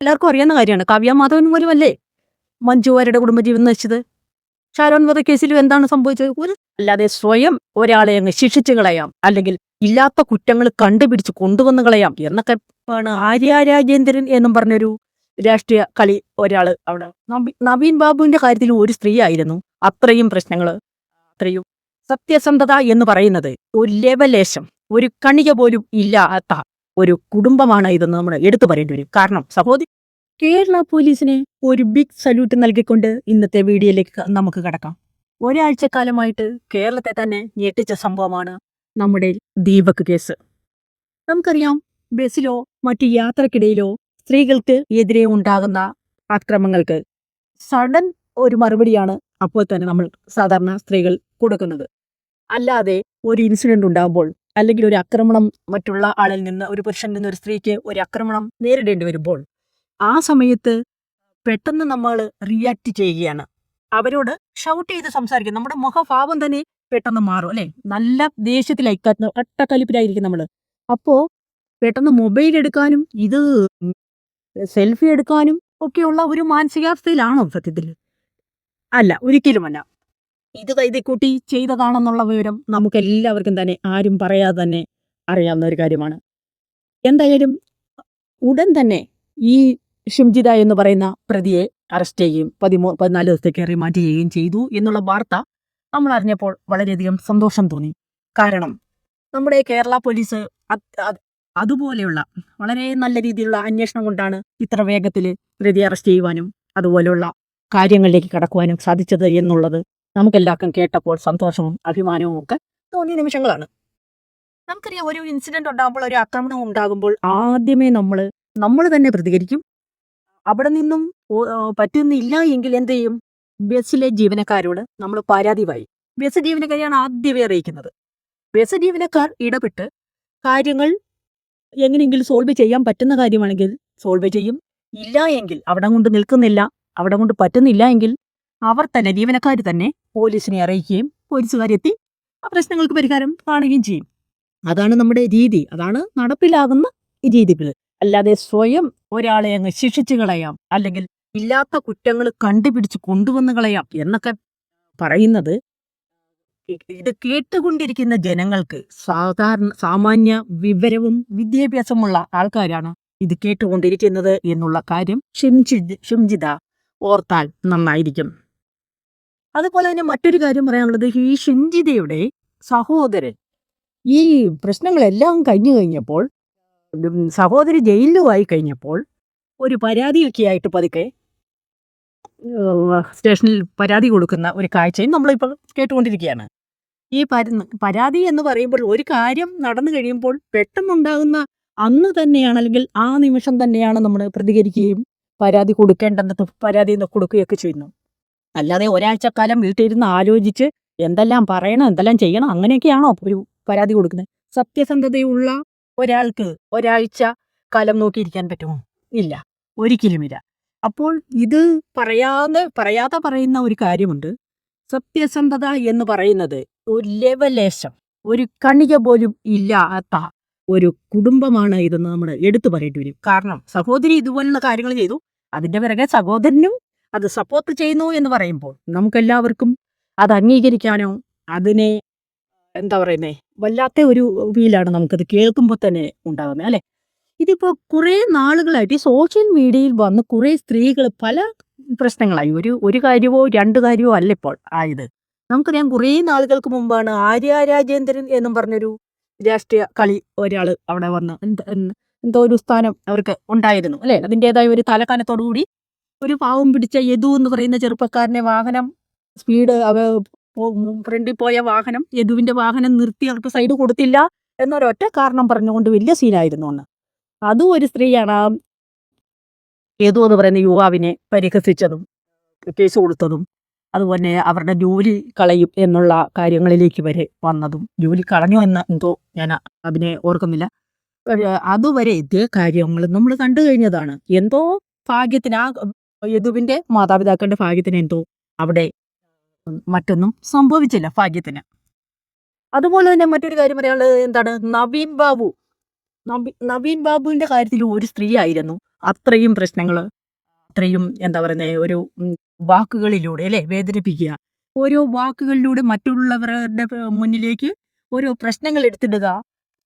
എല്ലാവർക്കും അറിയാവുന്ന കാര്യമാണ്. കാവ്യ മാധവൻ പോലും അല്ലേ മഞ്ജു വാര്യരുടെ കുടുംബജീവിതം നശിച്ചത്. ഷാരോൺ വധക്കേസിലും എന്താണ് സംഭവിച്ചത്? അല്ലാതെ സ്വയം ഒരാളെ അങ്ങ് ശിക്ഷിച്ചു കളയാം, അല്ലെങ്കിൽ ഇല്ലാത്ത കുറ്റങ്ങൾ കണ്ടുപിടിച്ച് കൊണ്ടുവന്ന് കളയാം എന്നൊക്കെ ആണ് ആര്യ രാജേന്ദ്രൻ എന്നും പറഞ്ഞൊരു രാഷ്ട്രീയ കളി ഒരാള് അവിടെ നവീൻ ബാബുവിന്റെ കാര്യത്തിൽ ഒരു സ്ത്രീ ആയിരുന്നു അത്രയും പ്രശ്നങ്ങൾ, അത്രയും സത്യസന്ധത എന്ന് പറയുന്നത് ഒരു ലെവലേശം, ഒരു കണിക പോലും ഇല്ലാത്ത ഒരു കുടുംബമാണ് ഇതെന്ന് നമ്മൾ എടുത്തു പറയേണ്ടി വരും. കാരണം സഹോദരി, കേരള പോലീസിന് ഒരു ബിഗ് സല്യൂട്ട് നൽകിക്കൊണ്ട് ഇന്നത്തെ വീഡിയോയിലേക്ക് നമുക്ക് കടക്കാം. ഒരാഴ്ചക്കാലമായിട്ട് കേരളത്തെ തന്നെ ഞെട്ടിച്ച സംഭവമാണ് നമ്മുടെ ദീപക് കേസ്. നമുക്കറിയാം, ബസ്സിലോ മറ്റു യാത്രക്കിടയിലോ സ്ത്രീകൾക്ക് എതിരെ ഉണ്ടാകുന്ന ആക്രമങ്ങൾക്ക് സഡൻ ഒരു മറുപടിയാണ് അപ്പോൾ തന്നെ നമ്മൾ സാധാരണ സ്ത്രീകൾ കൊടുക്കുന്നത്. അല്ലാതെ ഒരു ഇൻസിഡന്റ് ഉണ്ടാകുമ്പോൾ, അല്ലെങ്കിൽ ഒരു ആക്രമണം മറ്റുള്ള ആളിൽ നിന്ന്, ഒരു പുരുഷനിൽ നിന്ന് ഒരു സ്ത്രീക്ക് ഒരു ആക്രമണം നേരിടേണ്ടി വരുമ്പോൾ ആ സമയത്ത് പെട്ടെന്ന് നമ്മൾ റിയാക്ട് ചെയ്യുകയാണ്. അവരോട് ഷൗട്ട് ചെയ്ത് സംസാരിക്കും. നമ്മുടെ മുഖഭാവം തന്നെ പെട്ടെന്ന് മാറും അല്ലെ. നല്ല ദേഷ്യത്തിലായി കട്ടക്കലിപ്പിലായിരിക്കും നമ്മൾ. അപ്പോ പെട്ടെന്ന് മൊബൈൽ എടുക്കാനും ഇത് സെൽഫി എടുക്കാനും ഒക്കെയുള്ള ഒരു മാനസികാവസ്ഥയിലാണോ സത്യത്തിൽ? അല്ല, ഒരിക്കലുമല്ല. ഇത് കൈതക്കൂട്ടി ചെയ്തതാണെന്നുള്ള വിവരം നമുക്ക് എല്ലാവർക്കും തന്നെ ആരും പറയാതെ തന്നെ അറിയാവുന്ന ഒരു കാര്യമാണ്. എന്തായാലും ഉടൻ തന്നെ ഈ ഷിംജിത എന്ന് പറയുന്ന പ്രതിയെ അറസ്റ്റ് ചെയ്യുകയും 14 ദിവസത്തേക്ക് റിമാൻഡ് ചെയ്യുകയും ചെയ്തു എന്നുള്ള വാർത്ത നമ്മൾ അറിഞ്ഞപ്പോൾ വളരെയധികം സന്തോഷം തോന്നി. കാരണം നമ്മുടെ കേരള പോലീസ് അതുപോലെയുള്ള വളരെ നല്ല രീതിയിലുള്ള അന്വേഷണം കൊണ്ടാണ് ഇത്ര വേഗത്തിൽ പ്രതിയെ അറസ്റ്റ് ചെയ്യുവാനും അതുപോലെയുള്ള കാര്യങ്ങളിലേക്ക് കടക്കുവാനും സാധിച്ചത് എന്നുള്ളത് നമുക്കെല്ലാവർക്കും കേട്ടപ്പോൾ സന്തോഷവും അഭിമാനവും ഒക്കെ തോന്നിയ നിമിഷങ്ങളാണ്. നമുക്കറിയാം, ഒരു ഇൻസിഡന്റ് ഉണ്ടാകുമ്പോൾ, ഒരു ആക്രമണം ഉണ്ടാകുമ്പോൾ ആദ്യമേ നമ്മൾ തന്നെ പ്രതികരിക്കും. അവിടെ നിന്നും പറ്റുന്നില്ല എങ്കിൽ എന്ത് ചെയ്യും? ബസ്സിലെ ജീവനക്കാരോട് നമ്മൾ പരാതി പറയും. ബസ് ജീവനക്കാരെയാണ് ആദ്യമേ അറിയിക്കുന്നത്. ബസ് ജീവനക്കാർ ഇടപെട്ട് കാര്യങ്ങൾ എങ്ങനെയെങ്കിലും സോൾവ് ചെയ്യാൻ പറ്റുന്ന കാര്യമാണെങ്കിൽ സോൾവ് ചെയ്യും. ഇല്ല എങ്കിൽ അവിടെ കൊണ്ട് നിൽക്കുന്നില്ല, അവിടെ കൊണ്ട് പറ്റുന്നില്ല എങ്കിൽ അവർ തന്നെ, ജീവനക്കാർ തന്നെ പോലീസിനെ അറിയിക്കുകയും പോലീസുകാരെത്തി ആ പ്രശ്നങ്ങൾക്ക് പരിഹാരം കാണുകയും ചെയ്യും. അതാണ് നമ്മുടെ രീതി, അതാണ് നടപ്പിലാകുന്ന രീതികൾ. അല്ലാതെ സ്വയം ഒരാളെ അങ്ങ് ശിക്ഷിച്ചു കളയാം, അല്ലെങ്കിൽ ഇല്ലാത്ത കുറ്റങ്ങൾ കണ്ടുപിടിച്ച് കൊണ്ടുവന്ന് കളയാം എന്നൊക്കെ പറയുന്നത് ഇത് കേട്ടുകൊണ്ടിരിക്കുന്ന ജനങ്ങൾക്ക്, സാമാന്യ വിവരവും വിദ്യാഭ്യാസമുള്ള ആൾക്കാരാണ് ഇത് കേട്ടുകൊണ്ടിരിക്കുന്നത് എന്നുള്ള കാര്യം ഷിംജിത ഓർത്താൽ നന്നായിരിക്കും. അതുപോലെ തന്നെ മറ്റൊരു കാര്യം പറയാനുള്ളത്, ഈ ഷിംജിതയുടെ സഹോദരൻ ഈ പ്രശ്നങ്ങളെല്ലാം കഴിഞ്ഞപ്പോൾ, സഹോദരി ജയിലിലുമായി കഴിഞ്ഞപ്പോൾ ഒരു പരാതിയൊക്കെ ആയിട്ട് പതുക്കെ സ്റ്റേഷനിൽ പരാതി കൊടുക്കുന്ന ഒരു കാഴ്ചയും നമ്മളിപ്പോൾ കേട്ടുകൊണ്ടിരിക്കുകയാണ്. ഈ പരാതി എന്ന് പറയുമ്പോൾ, ഒരു കാര്യം നടന്നു കഴിയുമ്പോൾ പെട്ടെന്നുണ്ടാകുന്ന അന്ന് തന്നെയാണ്, അല്ലെങ്കിൽ ആ നിമിഷം തന്നെയാണ് നമ്മൾ പ്രതികരിക്കുകയും പരാതി കൊടുക്കേണ്ടെന്ന് പരാതി കൊടുക്കുകയൊക്കെ ചെയ്യുന്നു. അല്ലാതെ ഒരാഴ്ചക്കാലം വീട്ടിലിരുന്ന് ആലോചിച്ച് എന്തെല്ലാം പറയണം, എന്തെല്ലാം ചെയ്യണം, അങ്ങനെയൊക്കെയാണോ ഒരു പരാതി കൊടുക്കുന്നത്? സത്യസന്ധതയുള്ള ഒരാൾക്ക് ഒരാഴ്ച കാലം നോക്കിയിരിക്കാൻ പറ്റുമോ? ഇല്ല, ഒരിക്കലുമില്ല. അപ്പോൾ ഇത് പറയാതെ പറയുന്ന ഒരു കാര്യമുണ്ട്. സത്യസന്ധത എന്ന് പറയുന്നത് ഒരു ലെവലേശം, ഒരു കണിക പോലും ഇല്ലാത്ത ഒരു കുടുംബമാണ് ഇതെന്ന് നമ്മൾ എടുത്തു പറയേണ്ടി വരും. കാരണം സഹോദരി ഇതുപോലുള്ള കാര്യങ്ങൾ ചെയ്തു, അതിന്റെ പിറകെ സഹോദരനും അത് സപ്പോർട്ട് ചെയ്യുന്നു എന്ന് പറയുമ്പോൾ നമുക്കെല്ലാവർക്കും അത് അംഗീകരിക്കാനോ, അതിനെ എന്താ പറയുന്നേ, വല്ലാത്ത ഒരു ഫീലാണ് നമുക്കത് കേൾക്കുമ്പോൾ തന്നെ ഉണ്ടാകുന്നത് അല്ലെ. ഇതിപ്പോൾ കുറേ നാളുകളായിട്ട് ഈ സോഷ്യൽ മീഡിയയിൽ വന്ന് കുറേ സ്ത്രീകൾ പല പ്രശ്നങ്ങളായി. ഒരു കാര്യമോ രണ്ട് കാര്യമോ അല്ല ഇപ്പോൾ ആയത്. നമുക്കറിയാം, കുറേ നാളുകൾക്ക് മുമ്പാണ് ആര്യ രാജേന്ദ്രൻ എന്നും പറഞ്ഞൊരു രാഷ്ട്രീയ കളി ഒരാൾ അവിടെ വന്ന് എന്തോ ഒരു സ്ഥാനം അവർക്ക് ഉണ്ടായിരുന്നു അല്ലെ. അതിൻ്റെതായ ഒരു തലക്കനത്തോടുകൂടി ഒരു പാവം പിടിച്ച യദു എന്ന് പറയുന്ന ചെറുപ്പക്കാരനെ വാഹനം സ്പീഡ് ഫ്രണ്ടിൽ പോയ വാഹനം, യദുവിന്റെ വാഹനം നിർത്തി അവർക്ക് സൈഡ് കൊടുത്തില്ല എന്നൊരൊറ്റ കാരണം പറഞ്ഞുകൊണ്ട് വലിയ സീനായിരുന്നു അന്ന്. അതും ഒരു സ്ത്രീയാണ് ആ യദു എന്ന് പറയുന്ന യുവാവിനെ പരിഹസിച്ചതും കേസ് കൊടുത്തതും, അതുപോലെ അവരുടെ ജോലി കളയും എന്നുള്ള കാര്യങ്ങളിലേക്ക് വരെ വന്നതും. ജോലി കളഞ്ഞു എന്ന് എന്തോ ഞാൻ അതിനെ ഓർക്കുന്നില്ല. അതുവരെ ഇതേ കാര്യങ്ങൾ നമ്മൾ കണ്ടു കഴിഞ്ഞതാണ്. എന്തോ ഭാഗ്യത്തിന് ആ യദുവിന്റെ മാതാപിതാക്കളുടെ ഭാഗ്യത്തിന് എന്തോ അവിടെ മറ്റൊന്നും സംഭവിച്ചില്ല, ഭാഗ്യത്തിന്. അതുപോലെ തന്നെ മറ്റൊരു കാര്യം പറയാനുള്ളത് എന്താണ്, നവീൻ ബാബുവിന്റെ കാര്യത്തിൽ ഒരു സ്ത്രീ ആയിരുന്നു അത്രയും പ്രശ്നങ്ങൾ, അത്രയും എന്താ പറയുന്നത്, ഒരു വാക്കുകളിലൂടെ അല്ലേ വേദനിപ്പിക്കുക, ഓരോ വാക്കുകളിലൂടെ മറ്റുള്ളവരുടെ മുന്നിലേക്ക് ഓരോ പ്രശ്നങ്ങൾ എടുത്തിടുക,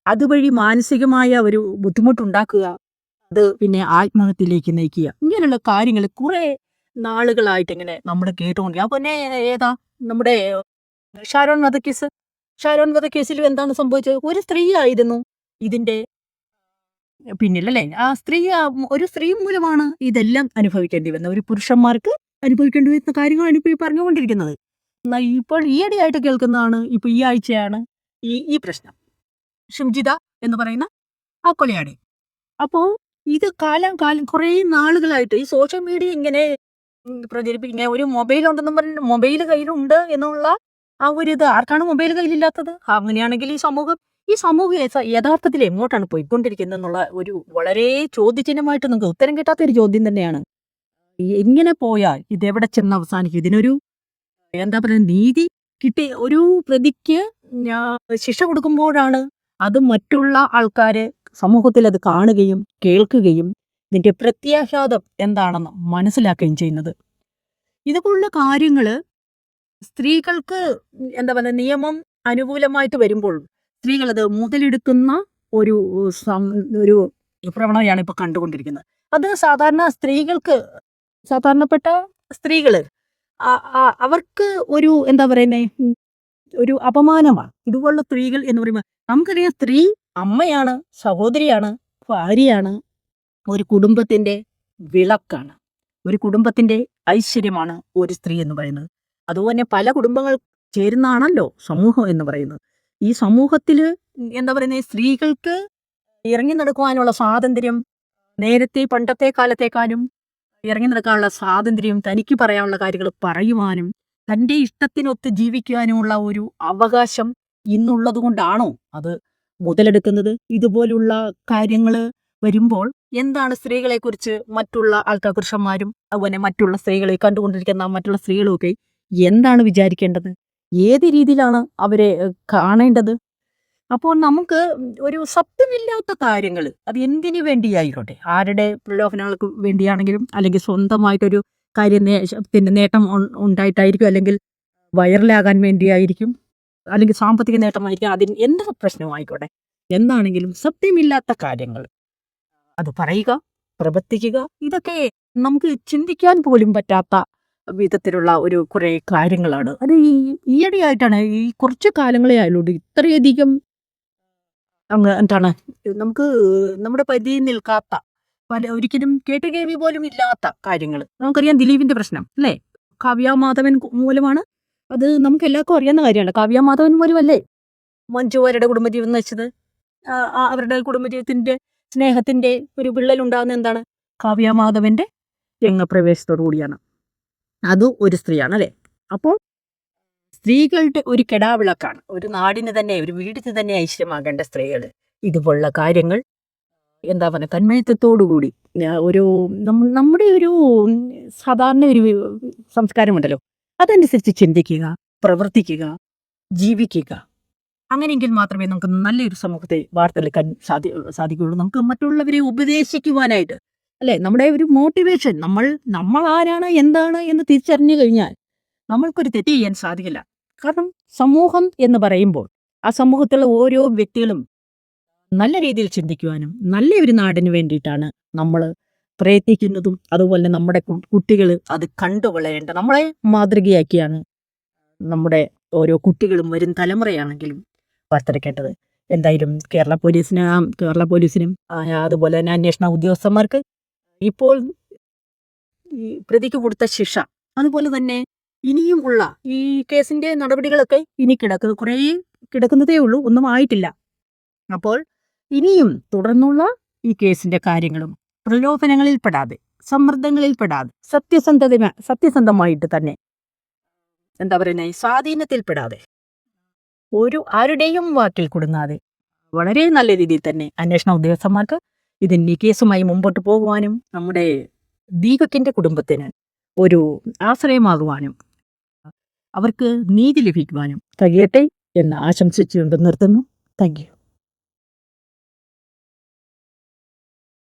അതുവഴി മാനസികമായ ഒരു ബുദ്ധിമുട്ടുണ്ടാക്കുക, അത് പിന്നെ ആത്മഹത്യയിലേക്ക് നയിക്കുക. ഇങ്ങനെയുള്ള കാര്യങ്ങൾ കുറെ നാളുകളായിട്ട് ഇങ്ങനെ നമ്മൾ കേട്ടുകൊണ്ടിരിക്കുക. അപ്പൊ പിന്നെ ഏതാ നമ്മുടെ ഷാരോൺ വധക്കേസിലും എന്താണ് സംഭവിച്ചത്? ഒരു സ്ത്രീ ആയിരുന്നു ഇതിന്റെ പിന്നിലല്ലേ. ഒരു സ്ത്രീ മൂലമാണ് ഇതെല്ലാം അനുഭവിക്കേണ്ടി വന്നത്. ഒരു പുരുഷന്മാർക്ക് അനുഭവിക്കേണ്ടി വരുന്ന കാര്യങ്ങളാണ് ഇപ്പോൾ ഈ പറഞ്ഞുകൊണ്ടിരിക്കുന്നത്. ഇപ്പോൾ ഈയിടെയായിട്ട് കേൾക്കുന്നതാണ്, ഇപ്പൊ ഈ ആഴ്ചയാണ് ഈ പ്രശ്നം, ഷിംജിത എന്ന് പറയുന്ന ആ കൊലയാളി. അപ്പോൾ ഇത് കാലം കുറേ നാളുകളായിട്ട് ഈ സോഷ്യൽ മീഡിയ ഇങ്ങനെ പ്രചരിപ്പിക്കുക. ഒരു മൊബൈൽ ഉണ്ടെന്നും പറഞ്ഞിട്ട് മൊബൈൽ കയ്യിലുണ്ട് എന്നുള്ള ആ ഒരു ഇത്, ആർക്കാണ് മൊബൈൽ കയ്യിലില്ലാത്തത്? അങ്ങനെയാണെങ്കിൽ ഈ സമൂഹം യഥാർത്ഥത്തിൽ എങ്ങോട്ടാണ് പോയിക്കൊണ്ടിരിക്കുന്നത് എന്നുള്ള ഒരു വളരെ ചോദ്യചിഹ്നമായിട്ട് നമുക്ക് ഉത്തരം കിട്ടാത്ത ഒരു ചോദ്യം തന്നെയാണ്. എങ്ങനെ പോയാൽ ഇതെവിടെ ചെന്ന് അവസാനിക്കും? ഇതിനൊരു എന്താ പറയുക, നീതി കിട്ടി ഒരു പ്രതിക്ക് ശിക്ഷ കൊടുക്കുമ്പോഴാണ് അത് മറ്റുള്ള ആൾക്കാര് സമൂഹത്തിൽ അത് കാണുകയും കേൾക്കുകയും ഇതിന്റെ പ്രത്യാഘാതം എന്താണെന്ന് മനസ്സിലാക്കുകയും ചെയ്യുന്നത്. ഇതുപോലുള്ള കാര്യങ്ങള് സ്ത്രീകൾക്ക് എന്താ പറയുക, നിയമം അനുകൂലമായിട്ട് വരുമ്പോൾ സ്ത്രീകൾ അത് മുതലെടുക്കുന്ന ഒരു പ്രവണതയാണ് ഇപ്പൊ കണ്ടുകൊണ്ടിരിക്കുന്നത്. അത് സാധാരണപ്പെട്ട സ്ത്രീകള് അവർക്ക് ഒരു എന്താ പറയുന്നേ, ഒരു അപമാനമാണ് ഇതുപോലുള്ള സ്ത്രീകൾ എന്ന് പറയുമ്പോൾ. നമുക്കറിയാം, സ്ത്രീ അമ്മയാണ്, സഹോദരിയാണ്, ഭാര്യയാണ്, ഒരു കുടുംബത്തിന്റെ വിളക്കാണ്, ഒരു കുടുംബത്തിന്റെ ഐശ്വര്യമാണ് ഒരു സ്ത്രീ എന്ന് പറയുന്നത്. അതുപോലെ പല കുടുംബങ്ങൾ ചേരുന്നതാണല്ലോ സമൂഹം എന്ന് പറയുന്നത്. ഈ സമൂഹത്തില് എന്താ പറയുന്നത്, സ്ത്രീകൾക്ക് ഇറങ്ങി നടക്കുവാനുള്ള സ്വാതന്ത്ര്യം നേരത്തെ പണ്ടത്തെ കാലത്തേക്കാളും ഇറങ്ങി നടക്കാനുള്ള സ്വാതന്ത്ര്യം, തനിക്ക് പറയാനുള്ള കാര്യങ്ങൾ പറയുവാനും തൻ്റെ ഇഷ്ടത്തിനൊത്ത് ജീവിക്കുവാനുമുള്ള ഒരു അവകാശം ഇന്നുള്ളത് കൊണ്ടാണോ അത് മുതലെടുക്കുന്നത്? ഇതുപോലുള്ള കാര്യങ്ങൾ വരുമ്പോൾ എന്താണ് സ്ത്രീകളെ കുറിച്ച് മറ്റുള്ള ആൾക്കാർ, പുരുഷന്മാരും അതുപോലെ മറ്റുള്ള സ്ത്രീകളെ കണ്ടുകൊണ്ടിരിക്കുന്ന മറ്റുള്ള സ്ത്രീകളൊക്കെ എന്താണ് വിചാരിക്കേണ്ടത്? ഏത് രീതിയിലാണ് അവരെ കാണേണ്ടത്? അപ്പോൾ നമുക്ക് ഒരു സത്യമില്ലാത്ത കാര്യങ്ങൾ, അത് എന്തിനു വേണ്ടിയായിക്കോട്ടെ, ആരുടെ പ്രലോഭനങ്ങൾക്ക് വേണ്ടിയാണെങ്കിലും, അല്ലെങ്കിൽ സ്വന്തമായിട്ടൊരു കാര്യം നേട്ടം ഉണ്ടായിട്ടായിരിക്കും, അല്ലെങ്കിൽ വൈറലാകാൻ വേണ്ടിയായിരിക്കും, അല്ലെങ്കിൽ സാമ്പത്തിക നേട്ടമായിരിക്കും, അതിന് എന്ത് പ്രശ്നമായിക്കോട്ടെ, എന്താണെങ്കിലും സത്യമില്ലാത്ത കാര്യങ്ങൾ അത് പറയുക, പ്രവർത്തിക്കുക, ഇതൊക്കെ നമുക്ക് ചിന്തിക്കാൻ പോലും പറ്റാത്ത വിധത്തിലുള്ള ഒരു കുറെ കാര്യങ്ങളാണ്. അത് ഈയിടെയായിട്ടാണ്, ഈ കുറച്ച് കാലങ്ങളെ ആയാലുണ്ട് ഇത്രയധികം എന്താണ് നമുക്ക് നമ്മുടെ പരിധിയിൽ നിൽക്കാത്ത, ഒരിക്കലും കേട്ടുകേൾവി പോലും ഇല്ലാത്ത കാര്യങ്ങൾ. നമുക്കറിയാം ദിലീപിന്റെ പ്രശ്നം അല്ലേ, കാവ്യ മാധവൻ മൂലമാണ്. അത് നമുക്ക് എല്ലാവർക്കും അറിയാവുന്ന കാര്യമാണ്. കാവ്യ മാധവൻ മൂലമല്ലേ മഞ്ജു വാര്യരുടെ കുടുംബജീവിതം നയിച്ചത്. അവരുടെ കുടുംബജീവിതത്തിന്റെ സ്നേഹത്തിന്റെ ഒരു വിള്ളലുണ്ടാകുന്ന എന്താണ്? കാവ്യ മാധവന്റെ രംഗപ്രവേശത്തോടു കൂടിയാണ്. അത് ഒരു സ്ത്രീയാണ് അല്ലേ. അപ്പോൾ സ്ത്രീകളുടെ ഒരു കെടാവിളക്കാണ്, ഒരു നാടിന് തന്നെ, ഒരു വീടിന് തന്നെ ഐശ്വര്യമാകേണ്ട സ്ത്രീകൾ ഇതുപോലുള്ള കാര്യങ്ങൾ എന്താ പറയുക, തന്മയത്വത്തോടുകൂടി നമ്മുടെ ഒരു സാധാരണ ഒരു സംസ്കാരമുണ്ടല്ലോ, അതനുസരിച്ച് ചിന്തിക്കുക, പ്രവർത്തിക്കുക, ജീവിക്കുക. അങ്ങനെയെങ്കിൽ മാത്രമേ നമുക്ക് നല്ലൊരു സമൂഹത്തെ വാർത്തെടുക്കാൻ സാധിക്കുകയുള്ളൂ. നമുക്ക് മറ്റുള്ളവരെ ഉപദേശിക്കുവാനായിട്ട് അല്ലേ, നമ്മുടെ ഒരു മോട്ടിവേഷൻ, നമ്മൾ ആരാണ് എന്താണ് എന്ന് തിരിച്ചറിഞ്ഞു കഴിഞ്ഞാൽ നമ്മൾക്കൊരു തെറ്റ് ചെയ്യാൻ സാധിക്കില്ല. കാരണം സമൂഹം എന്ന് പറയുമ്പോൾ ആ സമൂഹത്തിലുള്ള ഓരോ വ്യക്തികളും നല്ല രീതിയിൽ ചിന്തിക്കുവാനും നല്ല ഒരു നാടിന് വേണ്ടിയിട്ടാണ് നമ്മൾ പ്രയത്നിക്കുന്നതും. അതുപോലെ നമ്മുടെ കുട്ടികൾ അത് കണ്ടുകൊള്ളേണ്ട, നമ്മളെ മാതൃകയാക്കിയാണ് നമ്മുടെ ഓരോ കുട്ടികളും വരും തലമുറയാണെങ്കിലും വാർത്തെടുക്കേണ്ടത്. എന്തായാലും കേരള പോലീസിനും അതുപോലെ തന്നെ അന്വേഷണ ഉദ്യോഗസ്ഥന്മാർക്ക് ഇപ്പോൾ ഈ പ്രതിക്ക് കൊടുത്ത ശിക്ഷ, അതുപോലെ തന്നെ ഇനിയും ഉള്ള ഈ കേസിന്റെ നടപടികളൊക്കെ ഇനി കിടക്കുന്നതേ ഉള്ളൂ, ഒന്നും ആയിട്ടില്ല. അപ്പോൾ ഇനിയും തുടർന്നുള്ള ഈ കേസിന്റെ കാര്യങ്ങളും പ്രലോഭനങ്ങളിൽ പെടാതെ, സമ്മർദ്ദങ്ങളിൽ പെടാതെ, സത്യസന്ധമായിട്ട് തന്നെ എന്താ പറയുന്നത്, സ്വാധീനത്തിൽ പെടാതെ, ആരുടെയും വാക്കിൽ കൊടുങ്ങാതെ വളരെ നല്ല രീതിയിൽ തന്നെ അന്വേഷണ ഉദ്യോഗസ്ഥന്മാർക്ക് ഇതിന്റെ കേസുമായി മുമ്പോട്ട് പോകുവാനും നമ്മുടെ ദീപകിന്റെ കുടുംബത്തിന് ഒരു ആശ്രയമാകുവാനും അവർക്ക് നീതി ലഭിക്കുവാനും കഴിയട്ടെ എന്ന് ആശംസിച്ചുകൊണ്ട് നിർത്തുന്നു. Thank you.